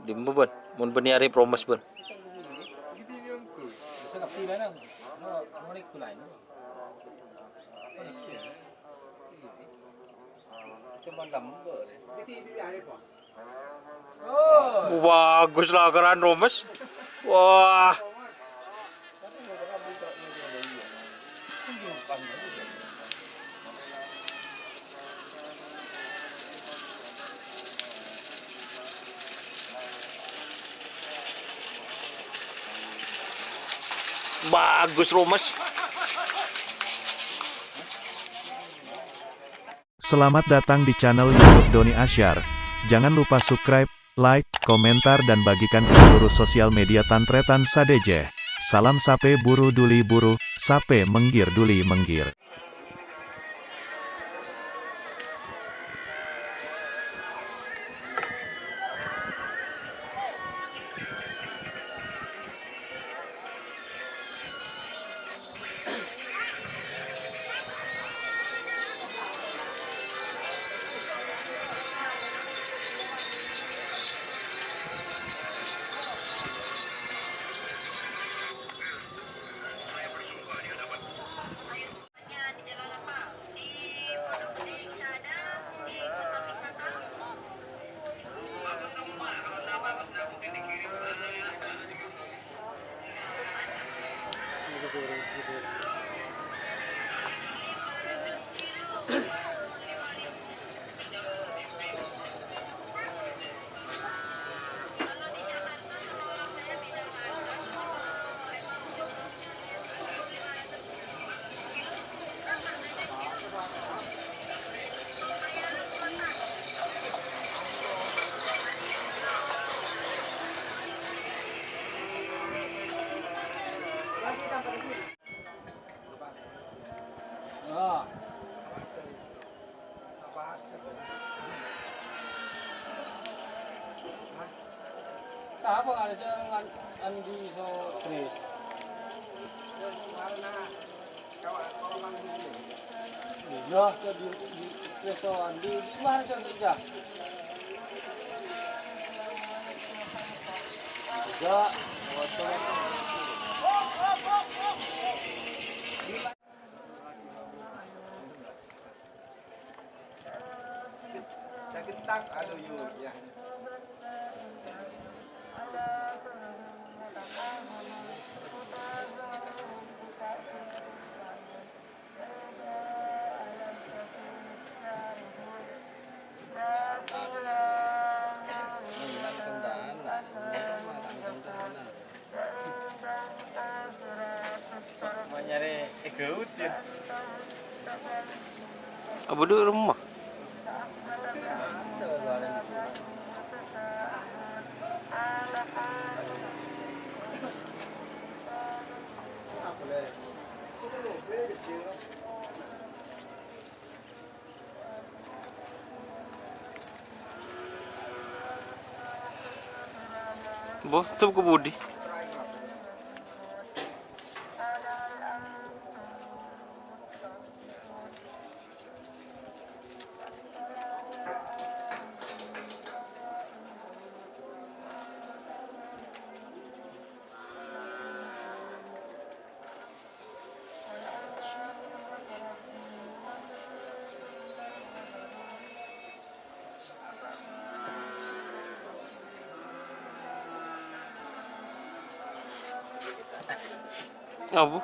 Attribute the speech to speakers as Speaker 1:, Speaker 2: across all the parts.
Speaker 1: Di ban, mun beniari promes ban. Bagus lah keren promes. Wah. Bagus Romes.
Speaker 2: Selamat datang di channel YouTube Doni Asyar. Jangan lupa subscribe, like, komentar dan bagikan ke seluruh sosial media Tantretan Sadeje. Salam sape buru duli buru, sape menggir duli menggir.
Speaker 3: Apa ada jangan andi so tris. Iya, di restoran di mana contohnya? Enggak, sakit tak aduh yuk ya. Nyari egout ya.
Speaker 1: Abu dulu rumah. Boh, tuh ke Budi. Apa?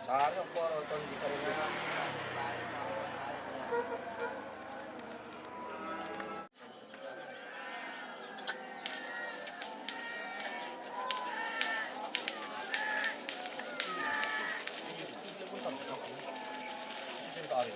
Speaker 1: Saya poro ton di
Speaker 3: hari.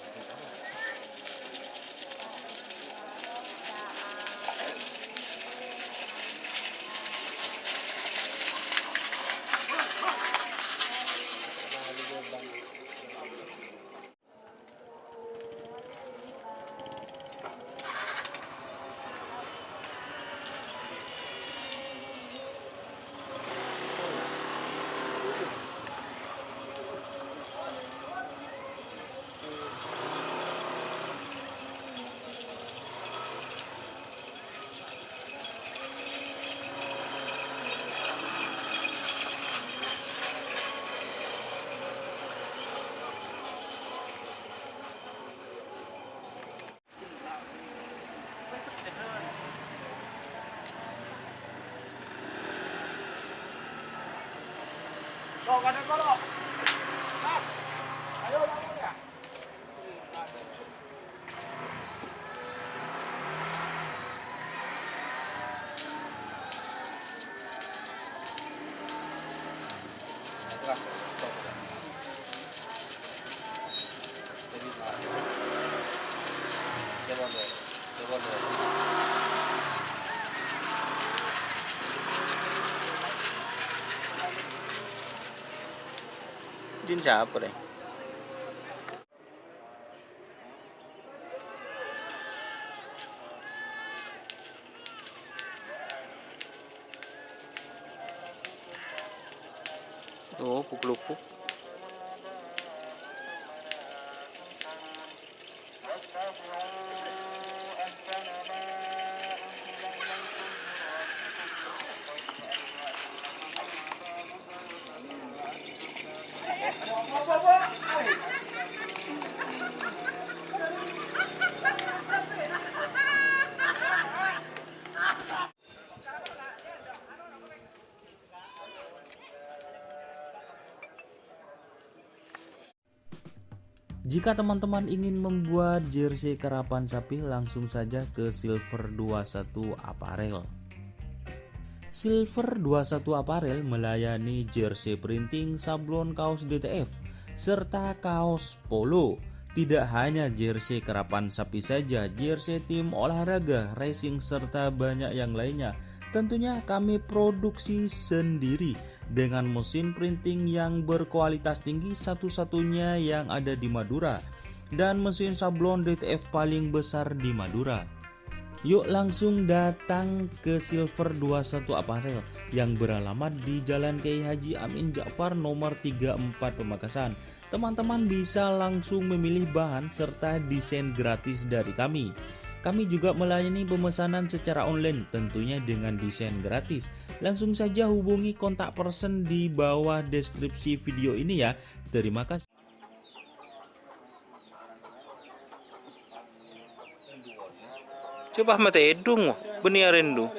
Speaker 3: Kok kadang kalau ayo bangun ya. Itulah stop. Jadi coba dulu.
Speaker 1: Din siapa deh? Tuh, pukul-pukul.
Speaker 4: Jika teman-teman ingin membuat jersey karapan sapi, langsung saja ke Silver 21 Apparel. Silver 21 Apparel melayani jersey printing, sablon kaos DTF, serta kaos polo. Tidak hanya jersey karapan sapi saja, jersey tim olahraga, racing, serta banyak yang lainnya. Tentunya kami produksi sendiri dengan mesin printing yang berkualitas tinggi, satu-satunya yang ada di Madura, dan mesin sablon DTF paling besar di Madura. Yuk langsung datang ke Silver 21 Apparel yang beralamat di Jalan Kiai Haji Amin Ja'far nomor 34 Pamekasan. Teman-teman bisa langsung memilih bahan serta desain gratis dari kami. Kami juga melayani pemesanan secara online, tentunya dengan desain gratis. Langsung saja hubungi kontak person di bawah deskripsi video ini ya. Terima kasih.
Speaker 1: Coba mata edung, benih rendu.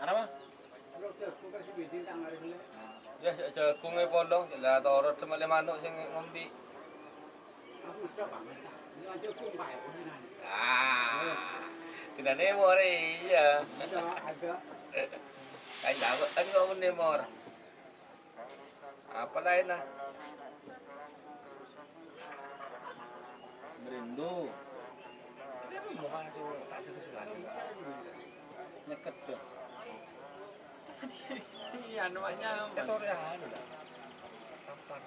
Speaker 3: Ano ba? Ya, kung may pondong, sila torot sa malimano sing ngombi. Tinanay mo rin, iya. Ay, dapat, ano ko ni mo? Apa lain na? Merindu. Dia mukha na siya, tak siya sekali. Neket tuh. Iya, namanya. Ito rin ano na. Tampan.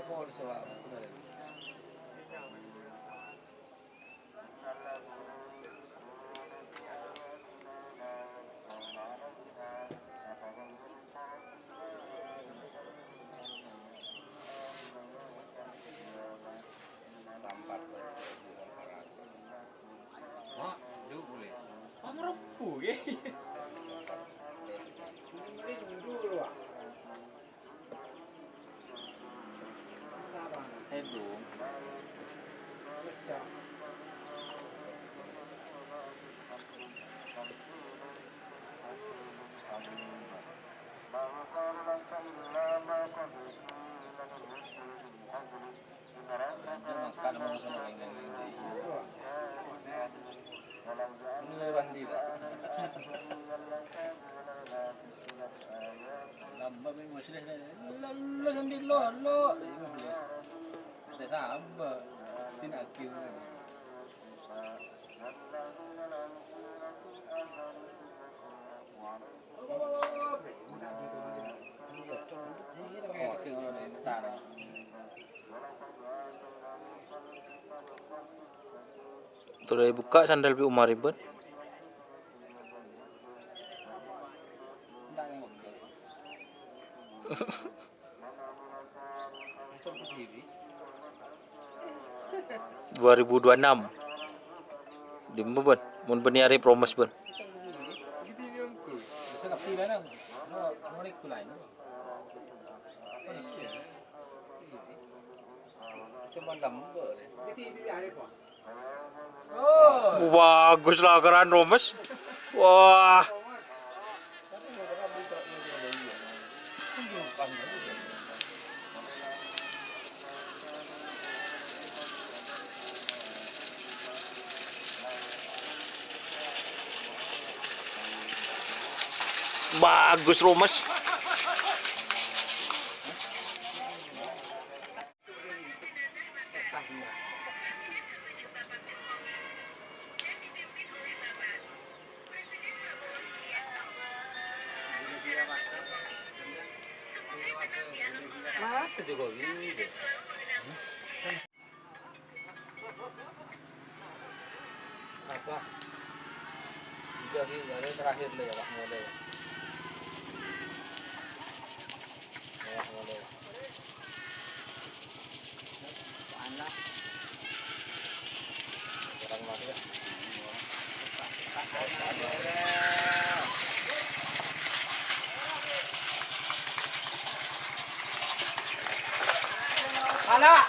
Speaker 3: Mau disewa benar. Tampak dengan karat. Mak, dulu boleh. Merepu ya. Ini dulu ah. Itu Lo sambil lo. Ada sahabat. Tidak kyu.
Speaker 1: Tuh dari buka sandal pi Umar ribet.
Speaker 3: Tidak yang betul. Itu berdiri.
Speaker 1: 2026. Di ben, mun beniari promes ben.
Speaker 3: Bisa nggak pilih nang? Mau ikut lain. Cuma lembar. Oh.
Speaker 1: Bagus lah keren promes. Wah. Bagus Romes.
Speaker 3: Mati juga gitu. Apa? Jadi dari terakhir deh ya Pak mulai. Ya mulai. Anak. Kurang lagi ya. Anak.